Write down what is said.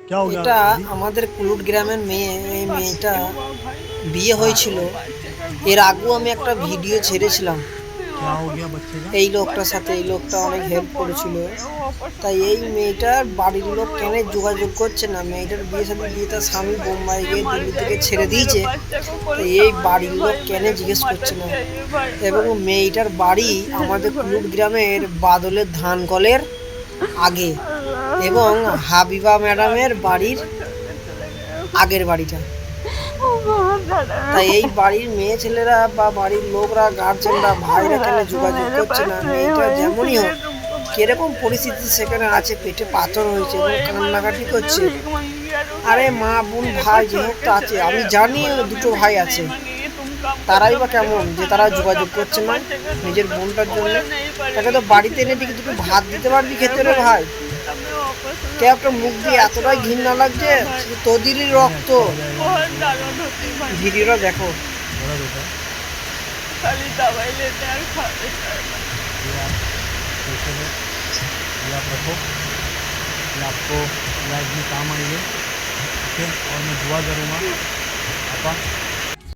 क्या हो गया এটা दीदी? আমাদের কুলুট গ্রামের মেয়ে। এই মেয়েটা বিয়ে हाँ। হয়েছিল। এর আগেও আমি একটা ভিডিও ছেড়েছিলাম क्या हो गया बच्चे का? এই লোকটার সাথে। এই লোকটা অনেক হেল্প করেছিল। তাই এই মেয়েটার বাড়ির লোক কেন যোগাযোগ করছে না, মেয়েটার বিয়ে তার স্বামী বোম্বাই গিয়ে দিল্লি থেকে ছেড়ে দিয়েছে। তাই এই বাড়ির লোক কেন জিজ্ঞেস করছে না। এবং মেয়েটার বাড়ি আমাদের কুলুট গ্রামের বাদলের ধান কলের আগে, এবং হাবিবা ম্যাডামের বাড়ির আগের বাড়িটা। তাই এই বাড়ির মেয়ে ছেলেরা বা বাড়ির লোকরা, গার্জেনরা, ভাইরা কেন যোগাযোগ করছে না। মেয়েটা যেমনই হোক, কিরকম পরিস্থিতি সেখানে আছে, পেটে পাথর হয়েছে এবং কান্নাকাটি করছে। আরে মা বোন ভাই যেহেতু আছে, আমি জানি দুটো ভাই আছে, তারাই বা কেমন যে তারা যোগাযোগ করছে না নিজের বোনটার জন্য। তাকে তো বাড়িতে এনে দিকে দুটো ভাত দিতে পারবি খেতে রে ভাই। কে একটা মুখ দিয়ে এতটাই ঘৃণা লাগছে, শুধু তোদেরই नहीं রক্ত। अच्छा हो जाएगा धीरे धीरे। ভিডিওটা देखो। बड़ा बेटा, ये आप पैसे में ये आप रखो, ये आपको लाइफ में काम आएंगे। ओके, और मैं दुआ करूँगा आपा